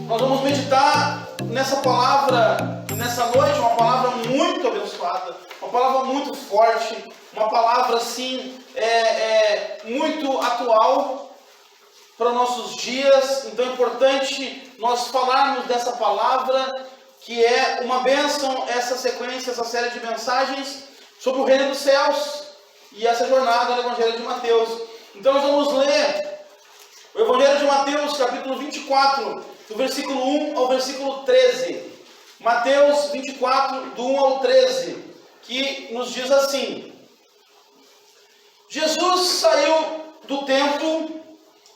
Nós vamos meditar nessa palavra, nessa noite, uma palavra muito abençoada, uma palavra muito forte, uma palavra assim, muito atual para nossos dias. Então é importante nós falarmos dessa palavra, que é uma bênção, essa sequência, essa série de mensagens sobre o reino dos céus e essa jornada no Evangelho de Mateus. Então nós vamos ler o Evangelho de Mateus, capítulo 24, do versículo 1 ao versículo 13. Mateus 24, do 1 ao 13, que nos diz assim: Jesus saiu do templo.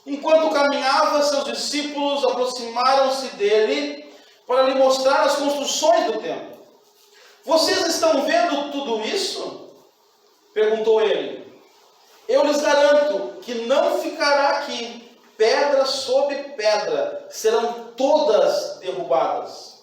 Enquanto caminhava, seus discípulos aproximaram-se dele para lhe mostrar as construções do templo. Vocês estão vendo tudo isso? Perguntou ele. Eu lhes garanto que não ficará aqui pedra sobre pedra, serão todas derrubadas.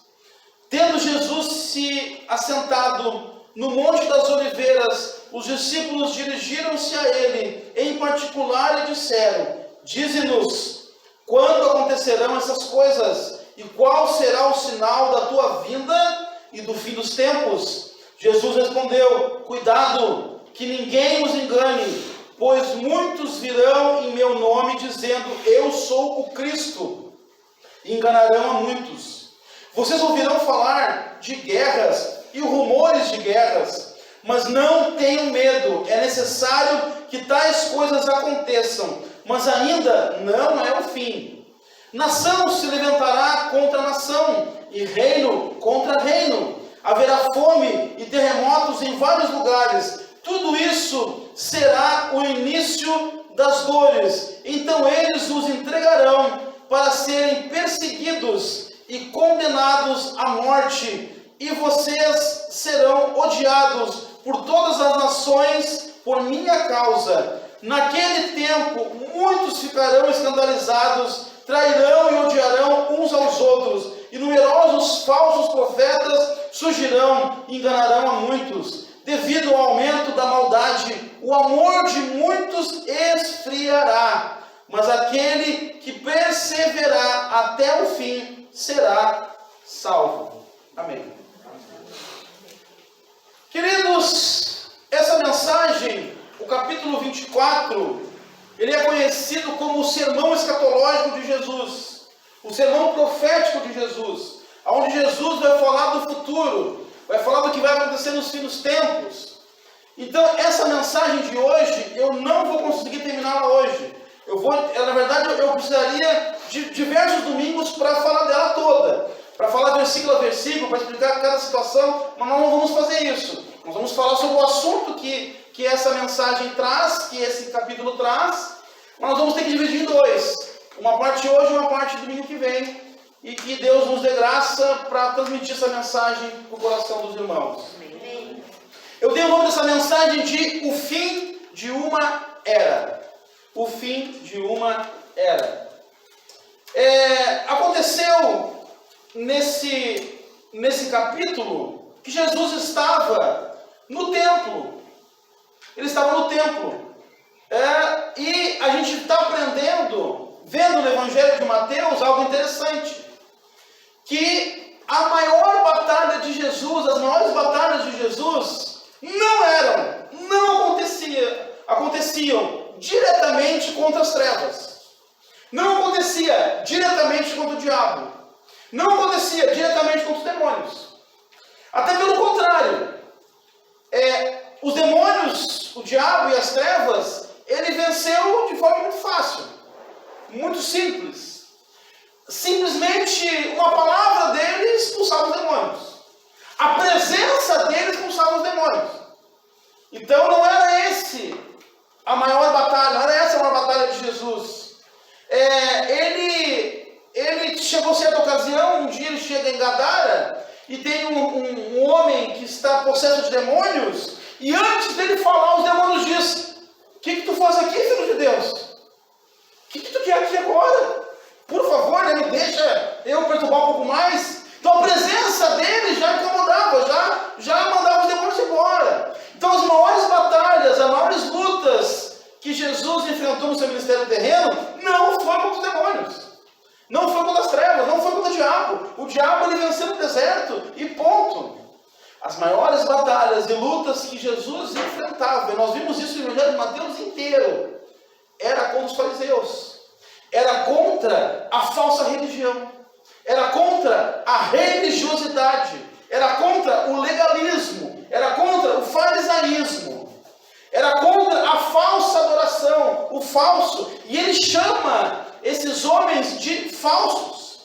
Tendo Jesus se assentado no Monte das Oliveiras, os discípulos dirigiram-se a ele em particular e disseram: Dize-nos, quando acontecerão essas coisas? E qual será o sinal da tua vinda e do fim dos tempos? Jesus respondeu: Cuidado, que ninguém os engane, pois muitos virão em meu nome dizendo: Eu sou o Cristo, e enganarão a muitos. Vocês ouvirão falar de guerras e rumores de guerras, mas não tenham medo, é necessário que tais coisas aconteçam, mas ainda não é o fim. Nação se levantará contra nação, e reino contra reino. Haverá fome e terremotos em vários lugares. Tudo isso será o início das dores. Então eles os entregarão para serem perseguidos e condenados à morte. E vocês serão odiados por todas as nações por minha causa. Naquele tempo, muitos ficarão escandalizados, trairão e odiarão uns aos outros, e numerosos falsos profetas surgirão e enganarão a muitos. Devido ao aumento da maldade, o amor de muitos esfriará, mas aquele que perseverar até o fim será salvo. Amém. Queridos, essa mensagem, o capítulo 24, ele é conhecido como o sermão escatológico de Jesus, o sermão profético de Jesus, onde Jesus vai falar do futuro, vai falar do que vai acontecer nos fins dos tempos. Então, essa mensagem de hoje, eu não vou conseguir terminá-la hoje. Na verdade, eu precisaria de diversos domingos para falar dela toda, para falar versículo a versículo, para explicar cada situação, mas nós não vamos fazer isso. Nós vamos falar sobre o assunto que essa mensagem traz, que esse capítulo traz, mas nós vamos ter que dividir em dois. Uma parte hoje e uma parte domingo que vem. E que Deus nos dê graça para transmitir essa mensagem para o coração dos irmãos. Amém. Eu dei o nome dessa mensagem de O Fim de uma Era. O fim de uma era. Aconteceu nesse capítulo que Jesus estava no templo. Ele estava no templo. E a gente está aprendendo, vendo no Evangelho de Mateus, algo interessante. Que a maior batalha de Jesus, as maiores batalhas de Jesus, não aconteciam diretamente contra as trevas. Não acontecia diretamente contra o diabo. Não acontecia diretamente contra os demônios. Até pelo contrário. Os demônios, o diabo e as trevas, ele venceu de forma muito fácil. Muito simples. Simplesmente uma palavra dele expulsava os demônios. A presença dele expulsava os demônios. Então não era esse a maior batalha, não era essa a maior batalha de Jesus. Ele chegou certa ocasião, um dia ele chega em Gadara e tem um homem que está possesso de demônios, e antes dele falar, os demônios dizem: O que tu faz aqui, filho de Deus? O que tu quer aqui agora? Por favor, me deixa eu perturbar um pouco mais. Então a presença dele já incomodava, já mandava os demônios embora. Então as maiores batalhas, as maiores lutas que Jesus enfrentou no seu ministério terreno, não foi contra os demônios. Não foi contra as trevas. trevas, não foi contra o diabo. O diabo ele venceu no deserto e ponto. As maiores batalhas e lutas que Jesus enfrentava, e nós vimos isso no Evangelho de Mateus inteiro, era contra os fariseus, era contra a falsa religião, era contra a religiosidade, era contra o legalismo, era contra o farisaísmo, era contra a falsa adoração, o falso. E ele chama esses homens de falsos,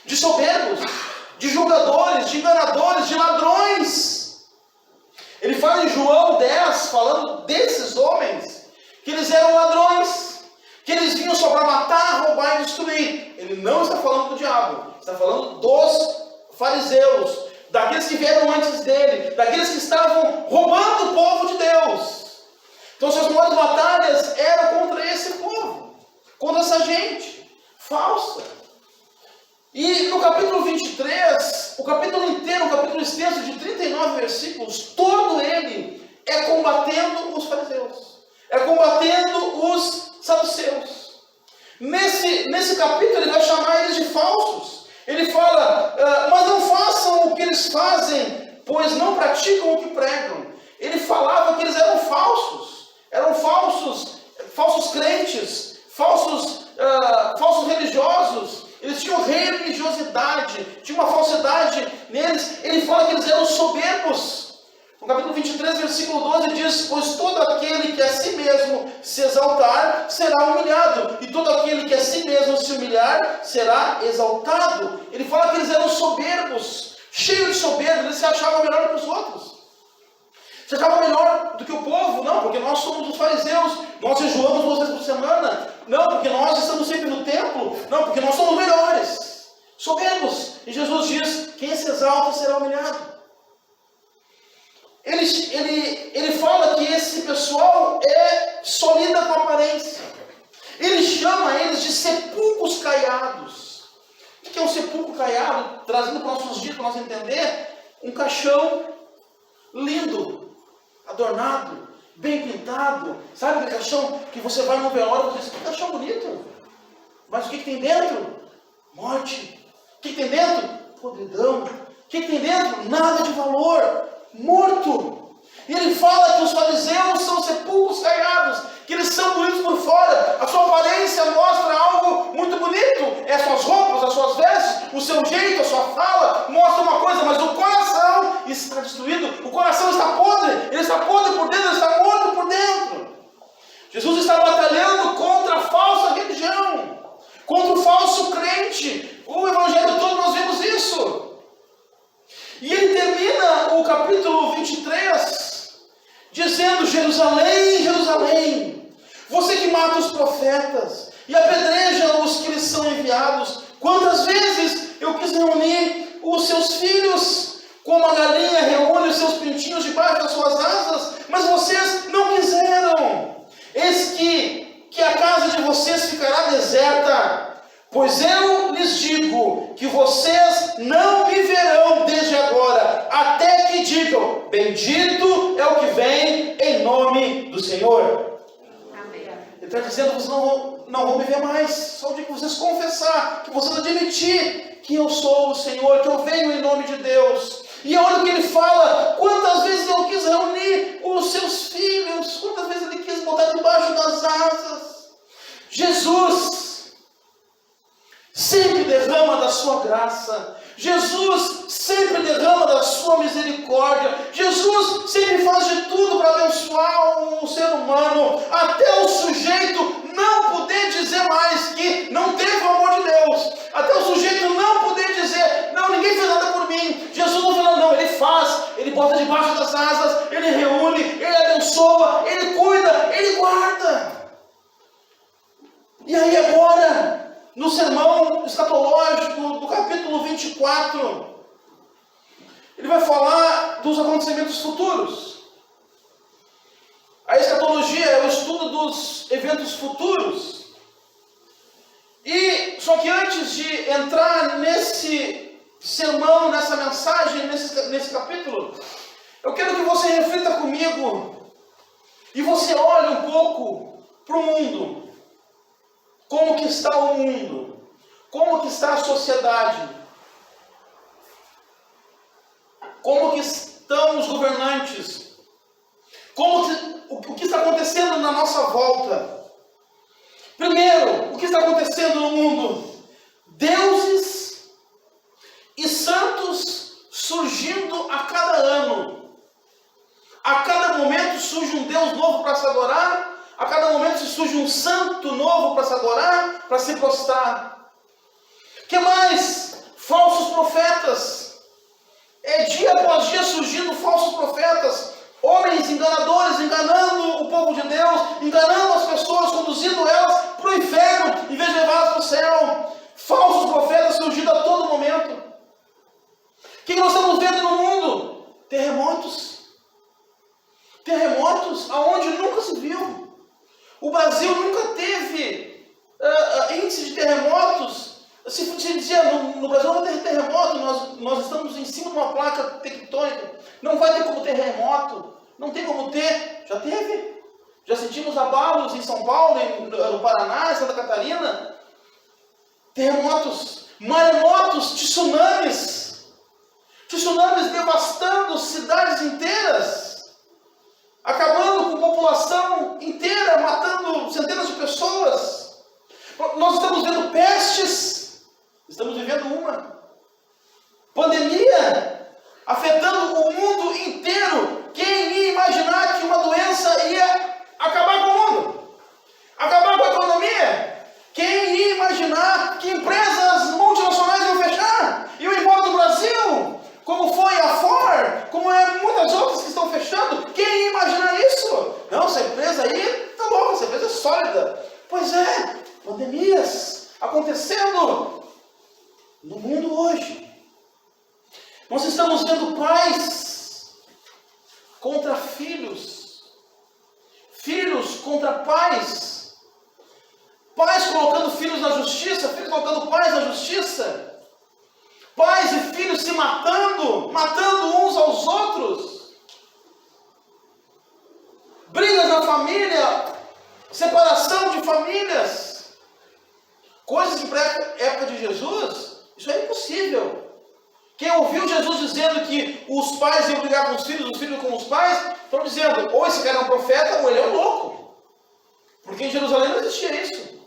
de soberbos, de julgadores, de enganadores, de ladrões. Ele fala em João 10, falando desses homens, que eles eram ladrões, que eles vinham só para matar, roubar e destruir. Ele não está falando do diabo, está falando dos fariseus, daqueles que vieram antes dele, daqueles que estavam roubando o povo de Deus. Então suas maiores batalhas eram contra esse povo, contra essa gente falsa. E no capítulo 23, o capítulo inteiro, um capítulo extenso de 39 versículos, todo ele é combatendo os fariseus, é combatendo os saduceus. Nesse capítulo ele vai chamar eles de falsos. Ele fala, mas não façam o que eles fazem, pois não praticam o que pregam. Ele falava que eles eram falsos crentes, falsos religiosos. Eles tinham religiosidade, tinha uma falsidade neles. Ele fala que eles eram soberbos. No capítulo 23, versículo 12, diz: pois todo aquele que a si mesmo se exaltar, será humilhado, e todo aquele que a si mesmo se humilhar, será exaltado. Ele fala que eles eram soberbos, cheios de soberba, eles se achavam melhor que os outros. Se achavam melhor do que o povo? Não, porque nós somos os fariseus, nós jejuamos 2 vezes por semana. Não, porque nós estamos sempre no templo. Não, porque nós somos melhores. Soberbos. E Jesus diz: quem se exalta será humilhado. Ele fala que esse pessoal só lida com aparência. Ele chama eles de sepulcros caiados. O que é um sepulcro caiado? Trazendo para nossos dias, para nós entender, um caixão lindo, adornado, bem pintado. Sabe aquele caixão que você vai no velório e diz: que caixão bonito. Mas o que tem dentro? Morte. O que tem dentro? Podridão. O que tem dentro? Nada de valor. Morto. E ele fala que os fariseus são sepulcros caiados, que eles são bonitos por fora, a sua aparência mostra algo muito bonito, as suas roupas, as suas vestes, o seu jeito, a sua fala, mostra uma coisa, mas o coração está destruído, o coração está podre, ele está podre por dentro, ele está morto por dentro. Jesus está batalhando contra a falsa religião, contra o falso crente. O evangelho todo nós vemos isso. E ele termina o capítulo 23 dizendo: Jerusalém, Jerusalém, você que mata os profetas e apedreja os que lhes são enviados, quantas vezes eu quis reunir os seus filhos, como a galinha reúne os seus pintinhos debaixo das suas asas, mas vocês não quiseram. Eis que a casa de vocês ficará deserta. Pois eu lhes digo que vocês não me verão desde agora, até que digam: bendito é o que vem em nome do Senhor. Amém. Ele está dizendo: vocês não vão me ver mais, só o dia que vocês confessar, que vocês admitir que eu sou o Senhor, que eu venho em nome de Deus. E olha o que ele fala: quantas vezes eu quis reunir os seus filhos, quantas vezes ele quis botar debaixo das asas. Jesus sempre derrama da sua graça. Jesus sempre derrama da sua misericórdia. Jesus sempre faz de tudo para abençoar o ser humano, até o sujeito não poder dizer mais que não teve o amor de Deus, até o sujeito não poder dizer: não, ninguém fez nada por mim. Jesus não fala, não, ele faz, ele bota debaixo das asas, ele reúne, ele abençoa, ele cuida, ele guarda. E aí agora, no sermão escatológico do capítulo 24, ele vai falar dos acontecimentos futuros. A escatologia é o estudo dos eventos futuros. E só que antes de entrar nesse sermão, nessa mensagem, nesse capítulo, eu quero que você reflita comigo e você olhe um pouco para o mundo. Como que está o mundo? Como que está a sociedade? Como que estão os governantes? O que está acontecendo na nossa volta? Primeiro, o que está acontecendo no mundo? Deuses e santos surgindo a cada ano. A cada momento surge um Deus novo para se adorar. A cada momento surge um santo novo para se adorar, para se prostrar. O que mais? Falsos profetas. Dia após dia surgindo falsos profetas. Homens enganadores, enganando o povo de Deus, enganando as pessoas, conduzindo elas para o inferno, em vez de levá-las para o céu. Falsos profetas surgindo a todo momento. O que nós estamos vendo no mundo? Terremotos. Terremotos aonde nunca se viu. O Brasil nunca teve índice de terremotos. Se dizia, no Brasil não vai ter terremoto, nós estamos em cima de uma placa tectônica. Não vai ter como terremoto. Não tem como ter. Já teve. Já sentimos abalos em São Paulo, no Paraná, em Santa Catarina. Terremotos, maremotos, tsunamis. Tsunamis devastando cidades inteiras. Acabando com a população inteira, matando centenas de pessoas. Nós estamos vendo pestes. Estamos vivendo uma pandemia afetando o mundo inteiro. Quem ia imaginar que uma doença ia acabar com o mundo? Acabar com a economia? Quem ia imaginar que empresas multinacionais iam fechar? Iam embora do Brasil? Como foi a Ford? Como é muitas outras que estão fechando? Quem ia imaginar isso? Não, essa empresa aí está louca, essa empresa é sólida. Pois é, pandemias acontecendo no mundo hoje. Nós estamos vendo pais contra filhos, filhos contra pais, pais colocando filhos na justiça, filhos colocando pais na justiça, pais e filhos se matando, matando uns aos outros, brigas na família, separação de famílias, coisas que para a época de Jesus, isso é impossível. Quem ouviu Jesus dizendo que os pais iam brigar com os filhos com os pais, estão dizendo, ou esse cara é um profeta, ou ele é um louco. Porque em Jerusalém não existia isso.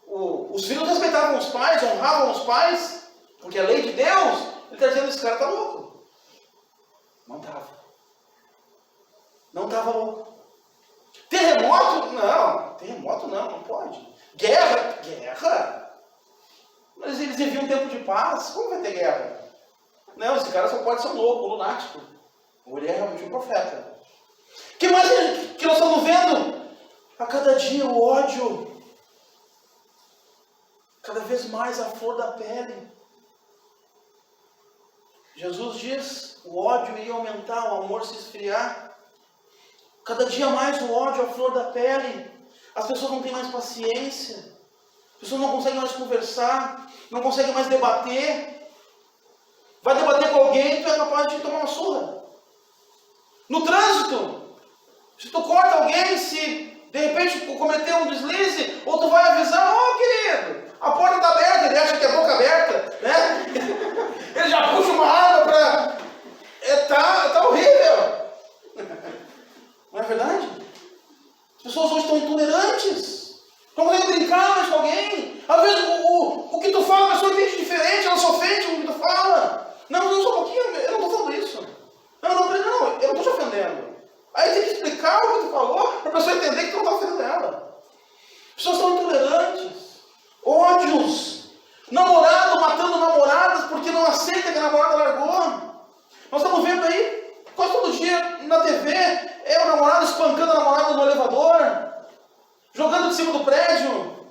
Os filhos respeitavam os pais, honravam os pais, porque a lei de Deus, ele está dizendo, esse cara está louco. Não estava. Não estava louco. Terremoto? Não, não pode. Guerra. Mas eles viviam um tempo de paz, como vai ter guerra? Não, esse cara só pode ser um louco, um lunático. Ou ele é realmente um profeta. O que mais que nós estamos vendo? A cada dia o ódio, cada vez mais a flor da pele. Jesus diz, o ódio ia aumentar, o amor se esfriar. Cada dia mais o ódio, a flor da pele. As pessoas não têm mais paciência. As pessoas não conseguem mais conversar, não conseguem mais debater. Vai debater com alguém, tu é capaz de tomar uma surra. No trânsito, se tu corta alguém, se de repente cometeu um deslize, ou tu vai avisar, querido, a porta está aberta, ele acha que é a boca aberta, né? Ele já puxa uma arma para... Tá horrível. Não é verdade? As pessoas hoje estão intolerantes. Não consegue brincar mais com alguém. Às vezes o que tu fala, a pessoa entende diferente, ela se ofende com o que tu fala. Não, só um pouquinho, eu não estou falando isso. Não, eu não estou te ofendendo. Aí tem que explicar o que tu falou, para a pessoa entender que tu não está ofendendo ela. As pessoas estão intolerantes, ódios. Namorado matando namoradas porque não aceita que a namorada largou. Nós estamos vendo aí, quase todo dia na TV, o namorado espancando a namorada no elevador, jogando de cima do prédio,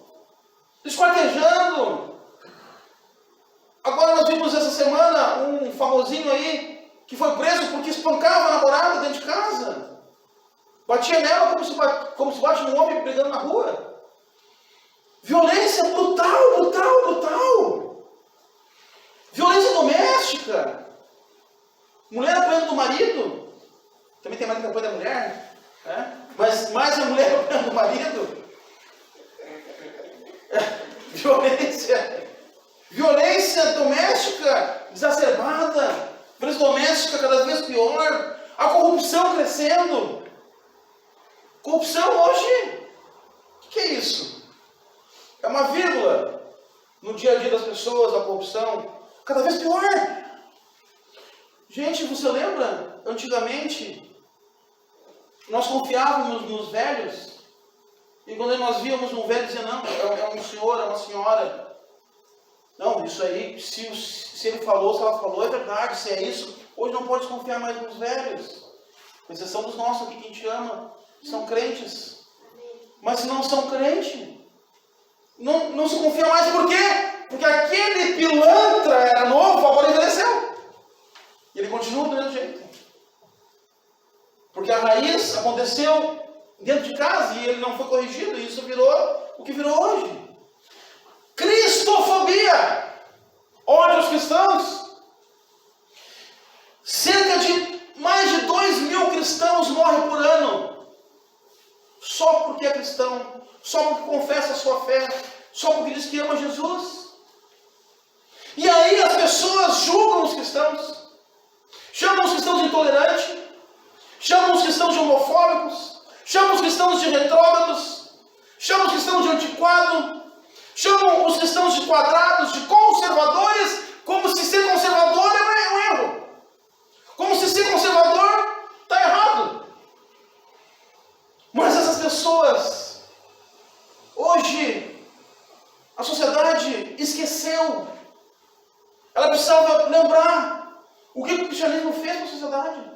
esquartejando. Agora nós vimos essa semana um famosinho aí que foi preso porque espancava a namorada dentro de casa. Batia nela como se bate num homem brigando na rua. Violência brutal. Violência doméstica. Mulher apanhando do marido. Também tem marido que apanha da mulher, né? Mas mais a mulher apanhando do marido. Violência. Violência doméstica exacerbada. Violência doméstica cada vez pior. A corrupção crescendo. Corrupção hoje, o que é isso? É uma vírgula no dia a dia das pessoas, a corrupção. Cada vez pior. Gente, você lembra? Antigamente, nós confiávamos nos velhos. E quando nós víamos um velho dizer, não, é um senhor, é uma senhora. Não, isso aí, se ele falou, se ela falou, é verdade, se é isso. Hoje não pode confiar mais nos velhos. Com exceção dos nossos aqui que a gente ama, são crentes. Mas se não são crentes, não se confia mais. Por quê? Porque aquele pilantra era novo, agora envelheceu. E ele continua do mesmo jeito. Porque a raiz aconteceu dentro de casa e ele não foi corrigido. E isso virou o que virou hoje. Cristofobia. Ódio aos cristãos. Cerca de mais de 2.000 cristãos morrem por ano. Só porque é cristão. Só porque confessa a sua fé. Só porque diz que ama Jesus. E aí as pessoas julgam os cristãos. Chamam os cristãos de intolerantes. Chamam os cristãos de homofóbicos. Chamam os cristãos de retrógrados. Chamam os cristãos de antiquado. Chamam os cristãos de quadrados, de conservadores, como se ser conservador é um erro. Como se ser conservador está errado. Mas essas pessoas, hoje, a sociedade esqueceu. Ela precisava lembrar o que o cristianismo fez para a sociedade.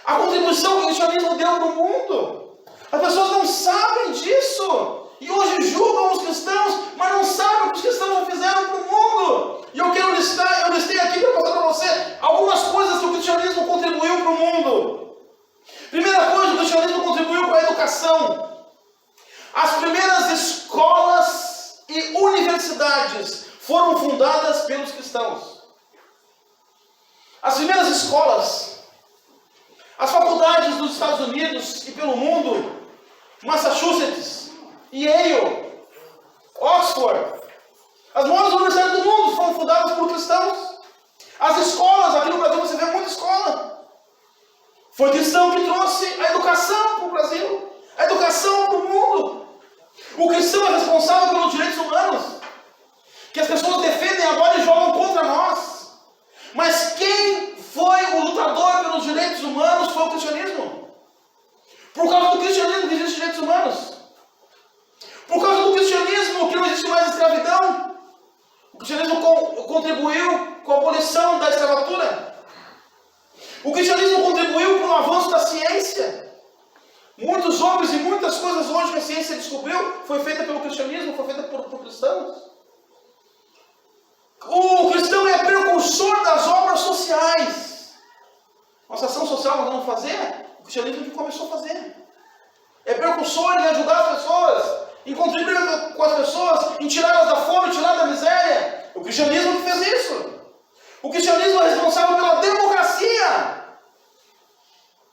A contribuição que o cristianismo deu para o mundo. As pessoas não sabem disso. E hoje julgam os cristãos, mas não sabem o que os cristãos já fizeram para o mundo. E eu listei aqui para mostrar para você algumas coisas que o cristianismo contribuiu para o mundo. Primeira coisa, o cristianismo contribuiu com a educação. As primeiras escolas e universidades foram fundadas pelos cristãos. As primeiras escolas, as faculdades dos Estados Unidos e pelo mundo, Massachusetts, Yale, Oxford, as maiores universidades do mundo foram fundadas por cristãos. As escolas, aqui no Brasil você vê muita escola. Foi cristão que trouxe a educação para o Brasil, a educação para o mundo. O cristão é responsável pelos direitos humanos, que as pessoas defendem agora e jogam contra nós. Mas quem foi o lutador pelos direitos humanos foi o cristianismo. Por causa do cristianismo que existem direitos humanos. Por causa do cristianismo que não existe mais escravidão. O cristianismo contribuiu com a abolição da escravatura. O cristianismo contribuiu para o avanço da ciência. Muitos homens e muitas coisas hoje que a ciência descobriu foi feita pelo cristianismo, foi feita por cristãos. O cristão é precursor das obras sociais. Nossa ação social nós vamos fazer, o cristianismo que começou a fazer. É precursor em ajudar as pessoas, em contribuir com as pessoas, em tirá-las da fome, tirá-las da miséria. O cristianismo que fez isso. O cristianismo é responsável pela democracia.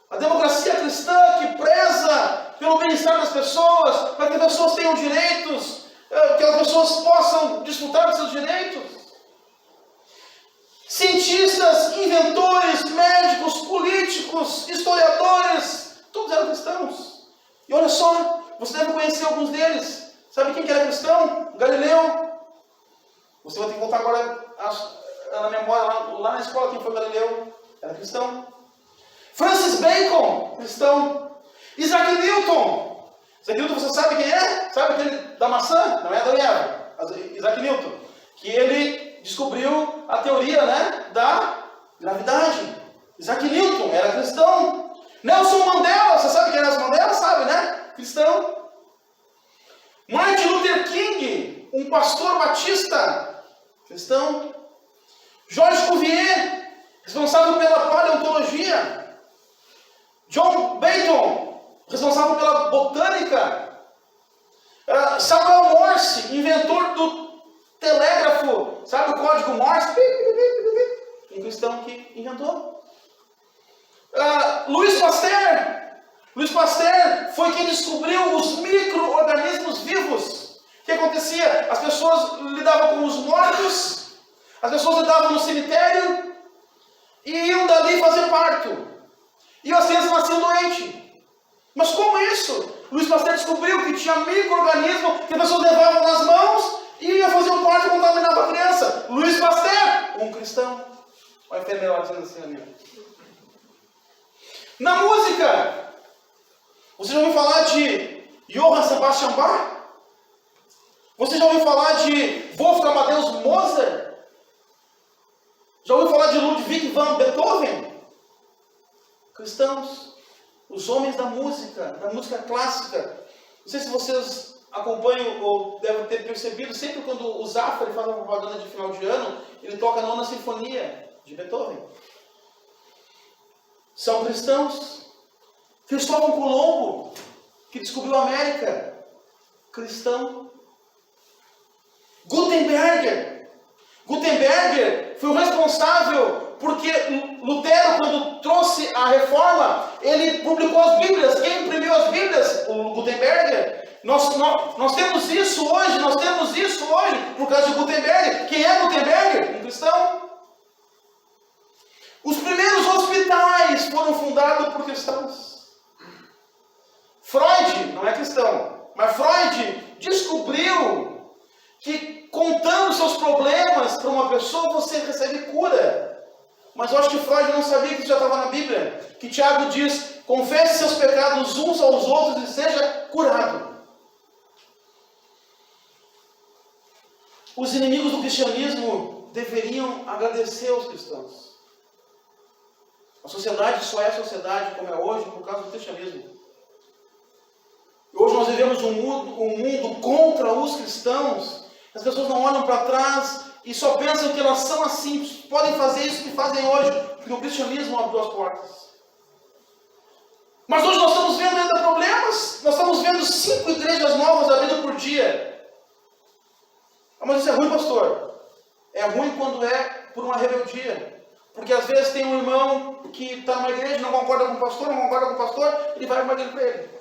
A democracia cristã que preza pelo bem-estar das pessoas, para que as pessoas tenham direitos, que as pessoas possam desfrutar dos seus direitos. Cientistas, inventores, médicos, políticos, historiadores, todos eram cristãos. E olha só, você deve conhecer alguns deles. Sabe quem que era cristão? Galileu. Você vai ter que voltar agora na memória, lá na escola, quem foi Galileu? Era cristão. Francis Bacon, cristão. Isaac Newton. Isaac Newton, você sabe quem é? Sabe aquele da maçã? Não é da Eva. Isaac Newton. Que ele descobriu a teoria, da gravidade. Isaac Newton era cristão. Nelson Mandela, você sabe quem é Nelson Mandela? Sabe, né? Cristão. Martin Luther King, um pastor batista, cristão. George Cuvier, responsável pela paleontologia. John Bacon, responsável pela botânica. Samuel Morse, inventor do telégrafo, sabe o código Morse? Um cristão que inventou. Louis Pasteur foi quem descobriu os micro-organismos vivos, que acontecia? As pessoas lidavam com os mortos, as pessoas lidavam no cemitério e iam dali fazer parto. E as crianças nasciam doentes. Mas como isso? Luiz Pasteur descobriu que tinha micro-organismos que as pessoas levavam nas mãos e iam fazer um parto e contaminavam a criança. Luiz Pasteur, um cristão. Olha a enfermeira dizendo assim, amigo. Na música, você já ouviu falar de Johann Sebastian Bach? Você já ouviu falar de Wolfgang Amadeus Mozart? Já ouviu falar de Ludwig van Beethoven? Cristãos, os homens da música clássica. Não sei se vocês acompanham ou devem ter percebido, sempre quando o Zafra faz uma propaganda de final de ano, ele toca a 9ª Sinfonia de Beethoven. São cristãos. Cristóvão Colombo, que descobriu a América, cristão. Gutenberg foi o responsável porque Lutero, quando trouxe a reforma, ele publicou as Bíblias. Quem imprimiu as Bíblias? O Gutenberg. Nós temos isso hoje por causa de Gutenberg. Quem é Gutenberg? Um cristão. Os primeiros hospitais foram fundados por cristãos. Freud não é cristão, mas Freud descobriu que contando seus problemas para uma pessoa, você recebe cura. Mas eu acho que Freud não sabia que isso já estava na Bíblia. Que Tiago diz, confesse seus pecados uns aos outros e seja curado. Os inimigos do cristianismo deveriam agradecer aos cristãos. A sociedade só é sociedade como é hoje por causa do cristianismo. Hoje nós vivemos um mundo contra os cristãos. As pessoas não olham para trás e só pensam que elas são assim, podem fazer isso que fazem hoje, porque o cristianismo abriu as portas. Mas hoje nós estamos vendo ainda problemas. Nós estamos vendo 5 igrejas novas abrindo por dia. Mas isso é ruim, pastor. É ruim quando é por uma rebeldia. Porque às vezes tem um irmão que está numa igreja, não concorda com o pastor, ele vai para uma igreja para ele.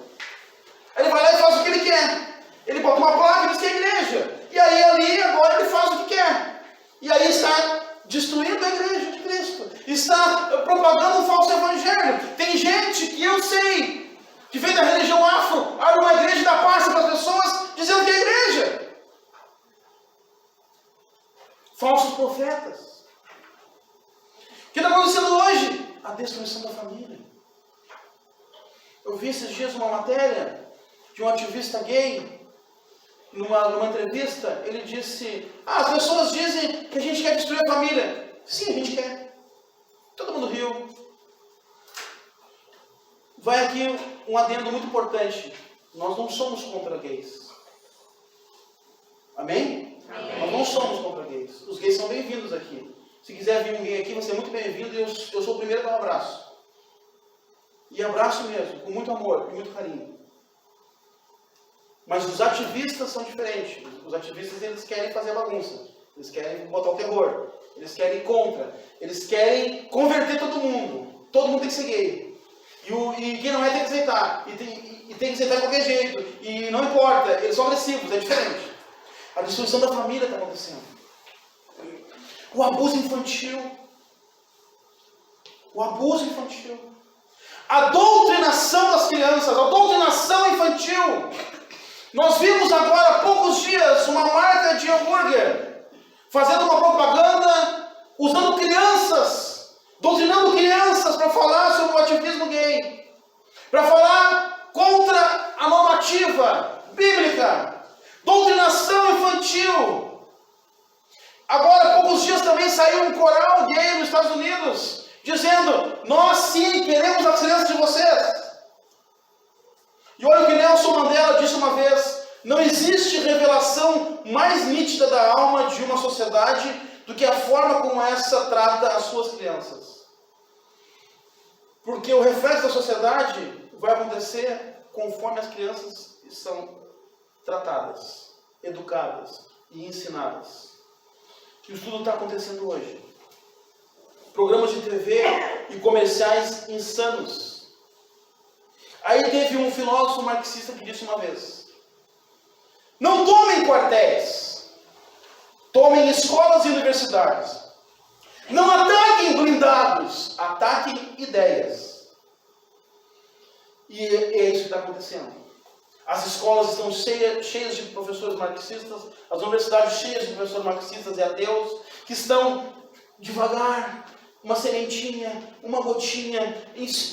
Ele vai lá e faz o que ele quer. Ele bota uma placa e diz que é igreja. E aí ali agora ele faz o que quer. E aí está destruindo a igreja de Cristo. Está propagando um falso evangelho. Tem gente que eu sei, que vem da religião afro, abre uma igreja e dá pasta para as pessoas, dizendo que é igreja. Falsos profetas. O que está acontecendo hoje? A destruição da família. Eu vi esses dias uma matéria de um ativista gay, numa entrevista, ele disse, as pessoas dizem que a gente quer destruir a família. Sim, a gente quer. Todo mundo riu. Vai aqui um adendo muito importante. Nós não somos contra gays. Amém? Amém. Nós não somos contra gays. Os gays são bem-vindos aqui. Se quiser vir um gay aqui, você é muito bem-vindo e eu sou o primeiro a dar um abraço. E abraço mesmo, com muito amor e muito carinho. Mas os ativistas são diferentes. Os ativistas, eles querem fazer bagunça. Eles querem botar o terror. Eles querem ir contra. Eles querem converter todo mundo. Todo mundo tem que ser gay. E quem não é tem que aceitar. E tem que aceitar de qualquer jeito. E não importa. Eles são agressivos. É diferente. A destruição da família está acontecendo. O abuso infantil. O abuso infantil. A doutrinação das crianças. A doutrinação infantil. Nós vimos agora há poucos dias uma marca de hambúrguer fazendo uma propaganda usando crianças, doutrinando crianças para falar sobre o ativismo gay, para falar contra a normativa bíblica, doutrinação infantil. Agora há poucos dias também saiu um coral gay nos Estados Unidos dizendo, nós sim queremos as crianças de vocês. E olha o que Nelson Mandela disse uma vez, não existe revelação mais nítida da alma de uma sociedade do que a forma como essa trata as suas crianças. Porque o reflexo da sociedade vai acontecer conforme as crianças são tratadas, educadas e ensinadas. Que isso tudo está acontecendo hoje. Programas de TV e comerciais insanos. Aí teve um filósofo marxista que disse uma vez, Não tomem quartéis. Tomem escolas e universidades. Não ataquem blindados. Ataquem ideias. E é isso que está acontecendo. As escolas estão cheias de professores marxistas, as universidades cheias de professores marxistas e ateus, que estão devagar, uma sementinha, uma gotinha,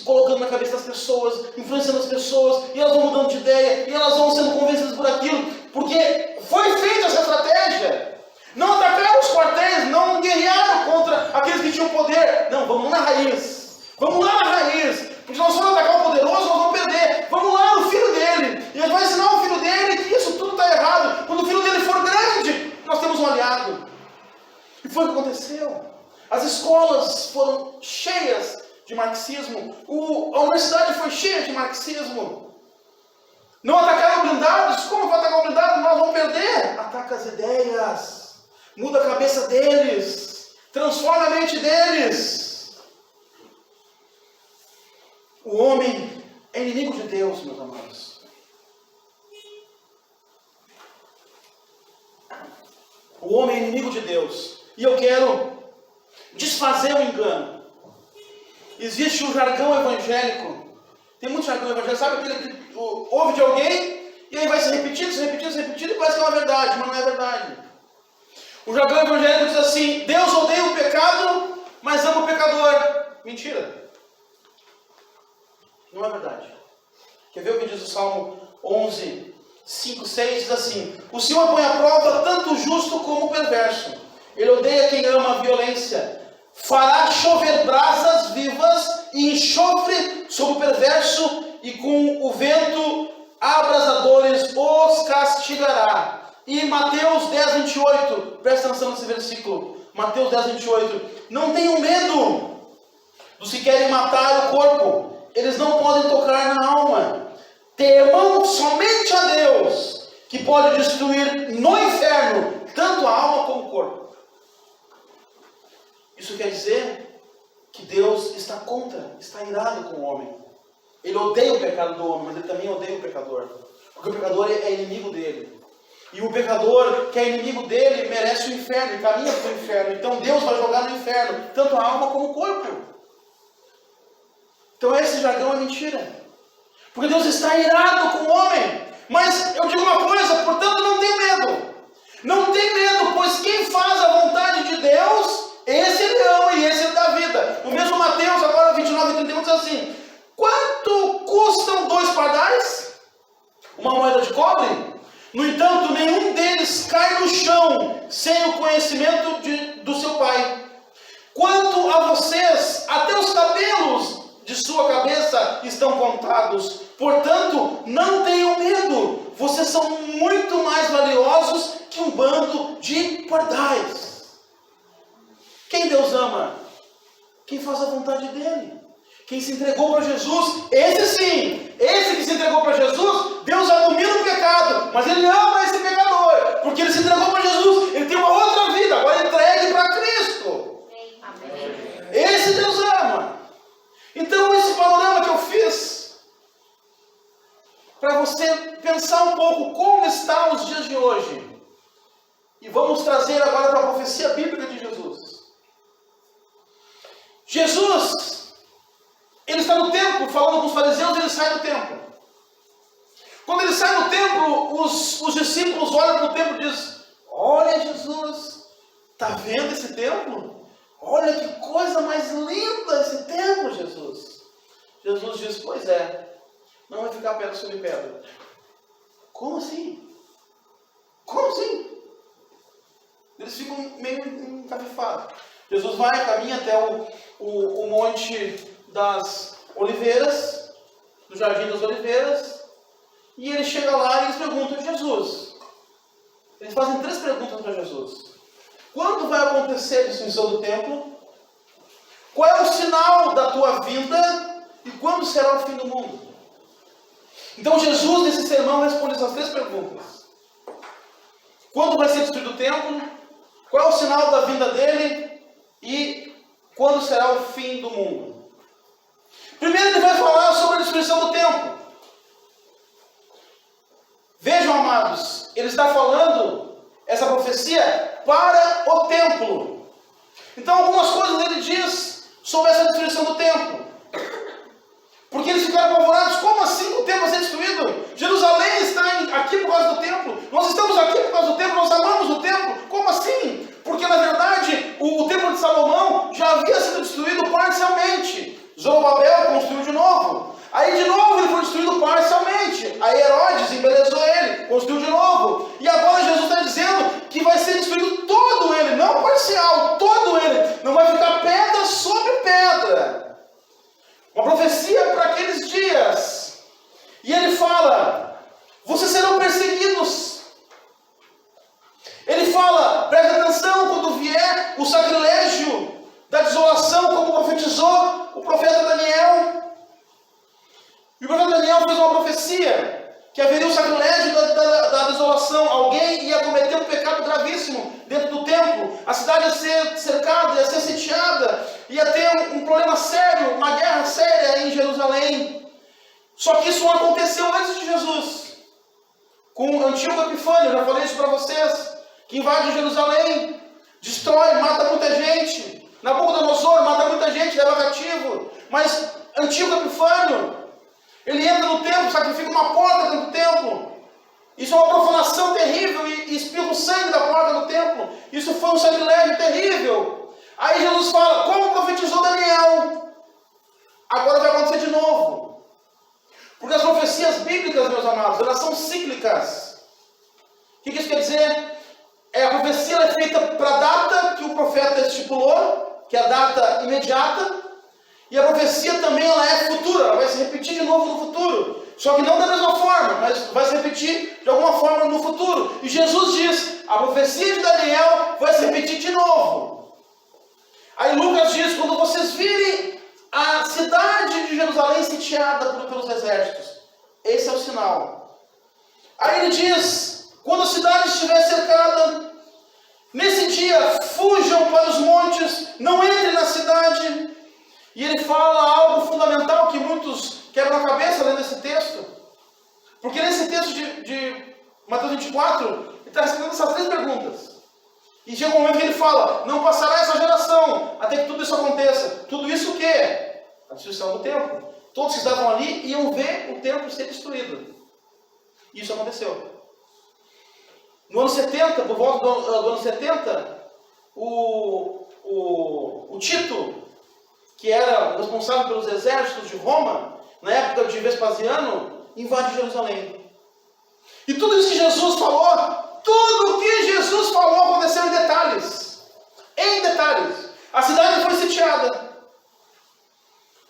colocando na cabeça das pessoas, influenciando as pessoas, e elas vão mudando de ideia, e elas vão sendo convencidas por aquilo, porque foi feita essa estratégia. Não atacaram os quartéis, não guerrearam contra aqueles que tinham poder. Não, vamos na raiz. Vamos lá na raiz. Porque se nós formos atacar o poderoso, nós vamos perder. Vamos lá no filho dele. E ele vai ensinar o filho dele que isso tudo está errado. Quando o filho dele for grande, nós temos um aliado. E foi o que aconteceu. As escolas foram cheias de marxismo. A universidade foi cheia de marxismo. Não atacaram blindados. Como vai atacar o blindado? Nós vamos perder. Ataca as ideias. Muda a cabeça deles. Transforma a mente deles. O homem é inimigo de Deus, meus amados. O homem é inimigo de Deus. E eu quero desfazer o engano. Existe um jargão evangélico. Tem muito jargão evangélico. Sabe aquele que ouve de alguém e aí vai se repetindo e parece que é uma verdade, mas não é verdade. O jargão evangélico diz assim: Deus odeia o pecado, mas ama o pecador. Mentira. Não é verdade. Quer ver o que diz o Salmo 11, 5, 6? Diz assim: o Senhor põe à prova tanto o justo como o perverso. Ele odeia quem ama a violência. Fará chover brasas vivas e enxofre sobre o perverso, e com o vento abrasadores os castigará. E Mateus 10, 28, presta atenção nesse versículo. Mateus 10, 28. Não tenham medo dos que querem matar o corpo. Eles não podem tocar na alma. Temam somente a Deus, que pode destruir no inferno tanto a alma como o corpo. Isso quer dizer que Deus está contra, está irado com o homem. Ele odeia o pecado do homem, mas ele também odeia o pecador. Porque o pecador é inimigo dele. E o pecador que é inimigo dele merece o inferno e caminha para o inferno. Então Deus vai jogar no inferno tanto a alma como o corpo. Então esse jargão é mentira. Porque Deus está irado com o homem. Mas eu digo uma coisa, portanto não tem medo. Não tem medo, pois quem faz a vontade de Deus, esse ele ama e esse ele dá vida. O mesmo Mateus, agora 29 e 31, diz assim: quanto custam 2 pardais? Uma moeda de cobre? No entanto, nenhum deles cai no chão sem o conhecimento do seu pai. Quanto a vocês, até os cabelos de sua cabeça estão contados. Portanto, não tenham medo. Vocês são muito mais valiosos que um bando de pardais. Quem Deus ama? Quem faz a vontade dele. Quem se entregou para Jesus, esse sim, esse que se entregou para Jesus, Deus abomina o pecado, mas ele ama esse pecador, porque ele se entregou para Jesus, ele tem uma outra vida, agora entregue para Cristo. Amém. Esse Deus ama. Então esse panorama que eu fiz, para você pensar um pouco como está os dias de hoje, e vamos trazer agora para a profecia bíblica de Jesus. Jesus, ele está no templo, falando com os fariseus, ele sai do templo. Quando ele sai do templo, os discípulos olham para o templo e dizem: olha Jesus, está vendo esse templo? Olha que coisa mais linda esse templo, Jesus. Jesus diz: pois é, não vai ficar pedra sobre pedra. Como assim? Como assim? Eles ficam meio encafifados. Jesus vai, caminha até o monte das oliveiras, do Jardim das Oliveiras, e ele chega lá e eles perguntam a Jesus. Eles fazem 3 perguntas para Jesus. Quando vai acontecer a destruição do templo? Qual é o sinal da tua vinda? E quando será o fim do mundo? Então Jesus, nesse sermão, responde essas 3 perguntas. Quando vai ser destruído o templo? Qual é o sinal da vinda dele? E quando será o fim do mundo? Primeiro ele vai falar sobre a destruição do templo. Vejam, amados, ele está falando essa profecia para o templo. Então algumas coisas ele diz sobre essa destruição do templo. Porque eles ficaram apavorados. Como assim o templo vai ser destruído? Jerusalém está aqui por causa do templo. Nós estamos aqui por causa do templo. Nós amamos o templo. Como assim? Porque na verdade o templo de Salomão já havia sido destruído parcialmente. Zorobabel construiu de novo. Aí de novo ele foi destruído parcialmente. Aí Herodes embelezou ele, construiu de novo. E agora Jesus está dizendo que vai ser destruído todo ele, não parcial, todo ele. Não vai ficar pedra sobre pedra. Uma profecia para aqueles dias. E ele fala: vocês serão perseguidos. Ele fala, presta atenção, quando vier o sacrilégio da desolação, como profetizou o profeta Daniel. E o profeta Daniel fez uma profecia que haveria o sacrilégio da desolação. Alguém ia cometer um pecado gravíssimo dentro do templo. A cidade ia ser cercada, ia ser sitiada. Ia ter um problema sério, uma guerra séria em Jerusalém. Só que isso não aconteceu antes de Jesus. Com o Antíoco Epifânio, já falei isso para vocês, que invade Jerusalém, destrói, mata muita gente. Nabucodonosor mata muita gente, leva cativo. Mas Antíoco Epifânio, ele entra no templo, sacrifica uma porta dentro do templo. Isso é uma profanação terrível e espirra o sangue da porta do templo. Isso foi um sacrilégio terrível. Aí Jesus fala, como profetizou Daniel, agora vai acontecer de novo. Porque as profecias bíblicas, meus amados, elas são cíclicas. O que isso quer dizer? A profecia é feita para a data que o profeta estipulou, que é a data imediata. E a profecia também ela é futura, ela vai se repetir de novo no futuro. Só que não da mesma forma, mas vai se repetir de alguma forma no futuro. E Jesus diz, a profecia de Daniel vai se repetir de novo. Aí Lucas diz, quando vocês virem a cidade de Jerusalém sitiada pelos exércitos, esse é o sinal. Aí ele diz, quando a cidade estiver cercada, nesse dia fujam para os montes, não entrem na cidade. E ele fala algo fundamental que muitos quebram a cabeça lendo esse texto. Porque nesse texto de Mateus 24, ele está respondendo essas 3 perguntas. E chega um momento que ele fala, não passará essa geração até que tudo isso aconteça. Tudo isso o quê? A destruição do templo. Todos que estavam ali iam ver o templo ser destruído. E isso aconteceu. No ano 70, por volta do ano 70, o Tito, que era responsável pelos exércitos de Roma, na época de Vespasiano, invade Jerusalém. E tudo isso que Jesus falou, tudo que Jesus falou aconteceu em detalhes. Em detalhes. A cidade foi sitiada.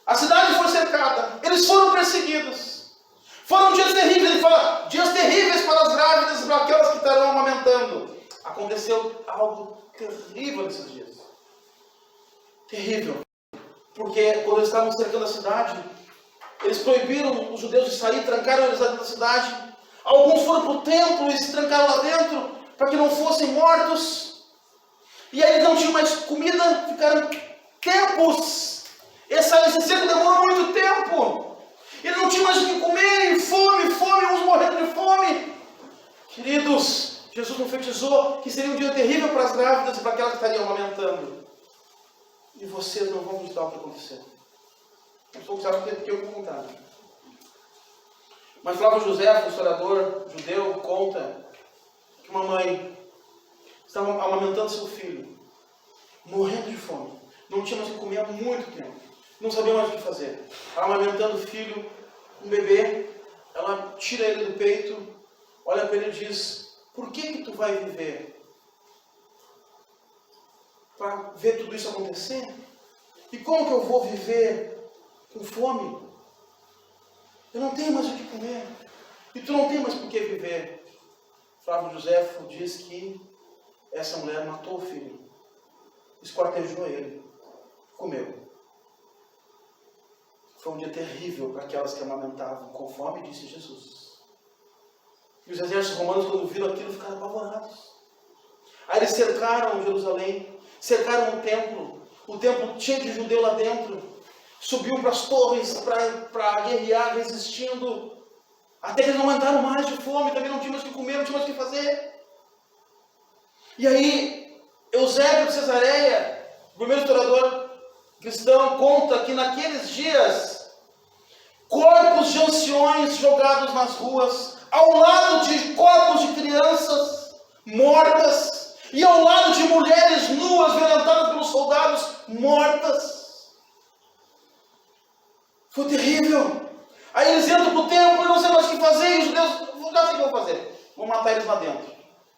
A cidade foi cercada. Eles foram perseguidos. Foram dias terríveis. Ele fala, dias terríveis para as grávidas e para aquelas que estarão amamentando. Aconteceu algo terrível nesses dias. Terrível. Porque quando eles estavam cercando a cidade, eles proibiram os judeus de sair, trancaram eles dentro da cidade. Alguns foram para o templo e se trancaram lá dentro, para que não fossem mortos. E aí eles não tinham mais comida, ficaram tempos. Esse cerco demorou muito tempo. Eles não tinham mais o que comer, e fome, uns morrendo de fome. Queridos, Jesus profetizou que seria um dia terrível para as grávidas e para aquelas que estariam amamentando. E vocês não vão acreditar o que aconteceu. Não sou sabe porque eu vou contar. Mas Flávio José, um historiador judeu, conta que uma mãe estava amamentando seu filho, morrendo de fome. Não tinha mais o que comer há muito tempo. Não sabia mais o que fazer. Ela amamentando o filho, um bebê, ela tira ele do peito, olha para ele e diz, por que tu vai viver? Para ver tudo isso acontecer? E como que eu vou viver com fome? Eu não tenho mais o que comer. E tu não tem mais por que viver. Flávio José diz que essa mulher matou o filho, esquartejou ele, comeu. Foi um dia terrível para aquelas que amamentavam, conforme disse Jesus. E os exércitos romanos, quando viram aquilo, ficaram apavorados. Aí eles cercaram Jerusalém, cercaram o templo cheio de judeu lá dentro, subiu para as torres para guerrear, resistindo Até que eles não aguentaram mais de fome, também não tinham mais o que comer, não tinham mais o que fazer. E aí, Eusébio de Cesareia, o primeiro historiador cristão, conta que naqueles dias, corpos de anciões jogados nas ruas, ao lado de corpos de crianças mortas, e ao lado de mulheres nuas, violentadas pelos soldados, mortas. Foi terrível. Aí eles entram para o templo e não sei mais o que fazer, e os judeus, já sei o que vão fazer. Vão matar eles lá dentro.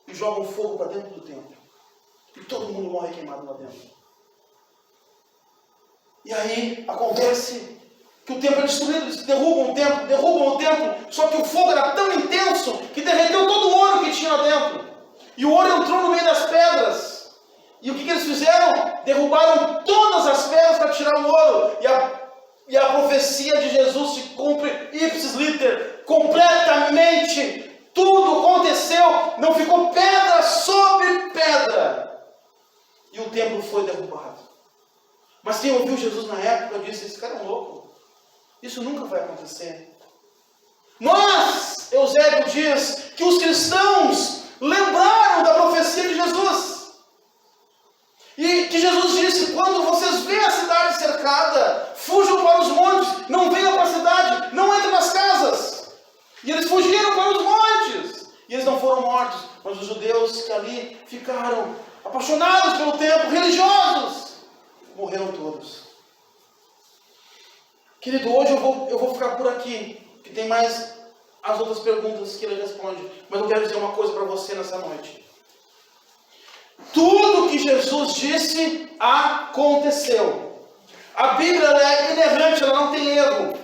E jogam fogo para dentro do templo. E todo mundo morre queimado lá dentro. E aí acontece que o templo é destruído, eles derrubam o templo, só que o fogo era tão intenso que derreteu todo o ouro que tinha lá dentro. E o ouro entrou no meio das pedras. E o que eles fizeram? Derrubaram todas as pedras para tirar o ouro. E a profecia de Jesus se cumpre ipsis liter, completamente. Tudo aconteceu, não ficou pedra sobre pedra. E o templo foi derrubado. Mas quem ouviu Jesus na época disse, esse cara é um louco. Isso nunca vai acontecer. Mas, Eusébio diz que os cristãos lembraram da profecia de Jesus. E que Jesus disse, quando vocês veem a cidade cercada, fujam para os montes, não venham para a cidade, não entrem nas casas. E eles fugiram para os montes. E eles não foram mortos, mas os judeus que ali ficaram apaixonados pelo templo, religiosos, morreram todos. Querido, hoje eu vou ficar por aqui, que tem mais as outras perguntas que ele responde. Mas eu quero dizer uma coisa para você nessa noite. Tudo que Jesus disse aconteceu. A Bíblia é inerrante, ela não tem erro.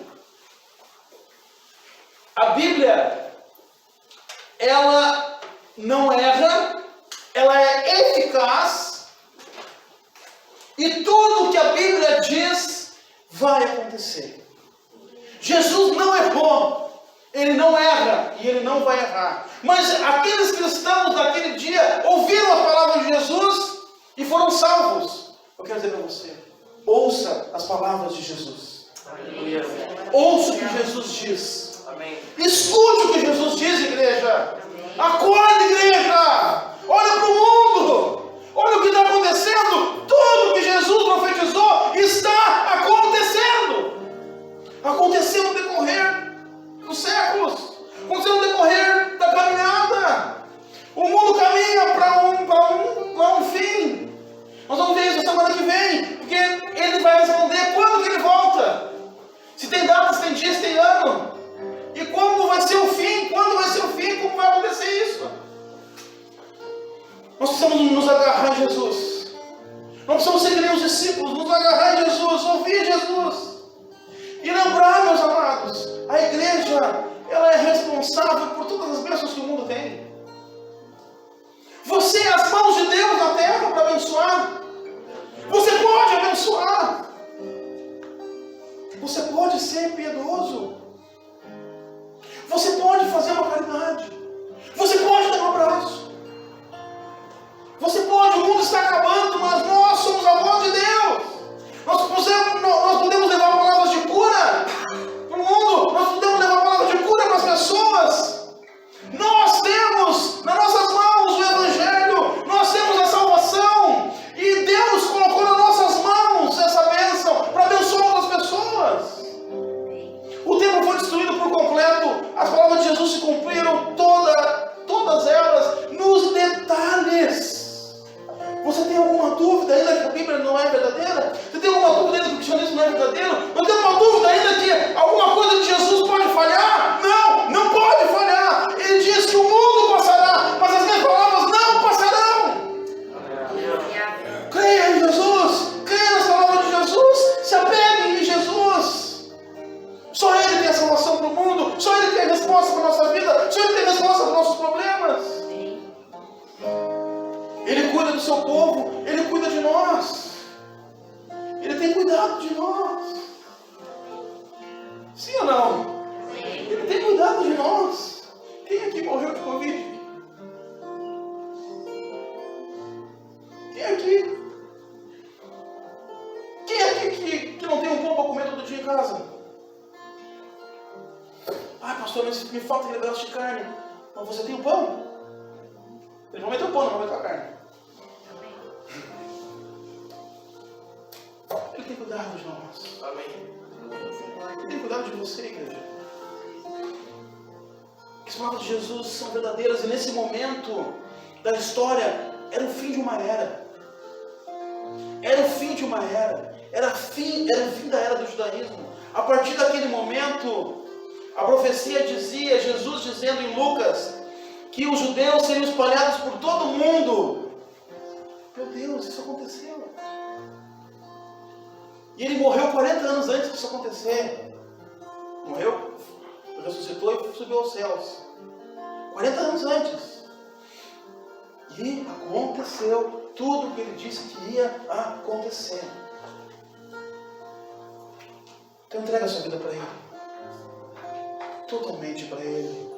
A Bíblia, ela não erra, ela é eficaz, e tudo que a Bíblia diz vai acontecer. Jesus não errou, ele não erra e ele não vai errar. Mas aqueles cristãos daquele dia ouviram as palavras de Jesus e foram salvos. Eu quero dizer para você, ouça as palavras de Jesus. Amém. Ouça o que Jesus diz. Amém. Escute o que Jesus diz, igreja. Amém. Acorde, igreja. Olha para o mundo. Olha o que está acontecendo. Tudo que Jesus profetizou está acontecendo. Aconteceu no decorrer dos séculos. Aconteceu no decorrer da caminhada. O mundo caminha para um fim. Nós vamos ver isso semana que vem, porque ele vai responder quando que ele volta. Se tem data, se tem dia, se tem ano. E como vai ser o fim? Quando vai ser o fim? Como vai acontecer isso? Nós precisamos nos agarrar em Jesus. Nós precisamos ser que nem os discípulos, nos agarrar em Jesus, ouvir Jesus. E lembrar, meus amados, a igreja, ela é responsável por todas as bênçãos que o mundo tem. Você é as mãos de Deus na terra para abençoar. Você pode abençoar. Você pode ser piedoso. Você pode fazer uma caridade. Você pode dar um abraço. Você pode, o mundo está acabando, mas nós somos a voz de Deus. Nós podemos levar palavras de cura para o mundo. Nós podemos levar palavras de cura para as pessoas. Nós temos nas nossas mãos o Evangelho. Nós temos a salvação. E Deus colocou nas nossas mãos essa bênção para abençoar outras pessoas. O templo foi destruído por completo. As palavras de Jesus se cumpriram todas elas nos detalhes. Você tem alguma dúvida ainda que a Bíblia não é verdadeira? Você tem alguma dúvida ainda que o cristianismo não é verdadeiro? Você tem alguma dúvida ainda que alguma coisa de Jesus pode falhar? Não, não pode falhar. Ele diz que o mundo passará, mas as minhas palavras não passarão. Creia em Jesus, creia nas palavras de Jesus, se apegue em Jesus. Só Ele tem a salvação para o mundo, só Ele tem a resposta para a nossa vida, só Ele tem a resposta para os nossos problemas. Ele cuida do seu povo, Ele cuida de nós. Ele tem cuidado de nós. Sim ou não? Ele tem cuidado de nós. Quem aqui morreu de Covid? Quem aqui? Quem aqui que não tem um pão para comer todo dia em casa? Ai, pastor. pastor, mas me falta aquele pedaço de carne. Mas você tem o pão. Ele vai meter o pão, não vai meter a carne. Ele tem cuidado de nós. Amém. Ele tem cuidado de você, igreja. As palavras de Jesus são verdadeiras. E nesse momento da história, era o fim de uma era. Era o fim de uma era. Era o fim da era do judaísmo. A partir daquele momento, a profecia dizia, Jesus dizendo em Lucas, que os judeus seriam espalhados por todo o mundo. Meu Deus, isso aconteceu. E ele morreu 40 anos antes disso acontecer. Morreu, ressuscitou e subiu aos céus. 40 anos antes. E aconteceu tudo o que ele disse que ia acontecer. Então entrega a sua vida para Ele. Totalmente para Ele.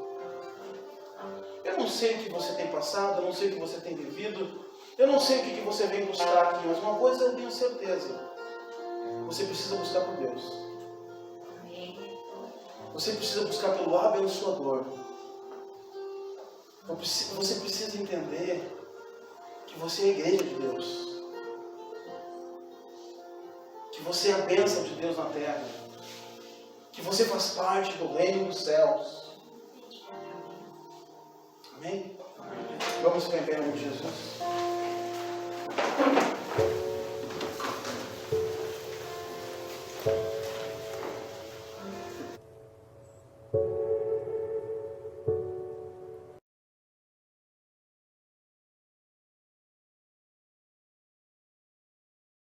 Eu não sei o que você tem passado, eu não sei o que você tem vivido, eu não sei o que você vem buscar aqui, mas uma coisa eu tenho certeza. Você precisa buscar por Deus. Você precisa buscar pelo abençoador. Você precisa entender que você é a igreja de Deus. Que você é a bênção de Deus na terra. Que você faz parte do reino dos céus. Amém? Vamos ficar em pé em nome de Jesus.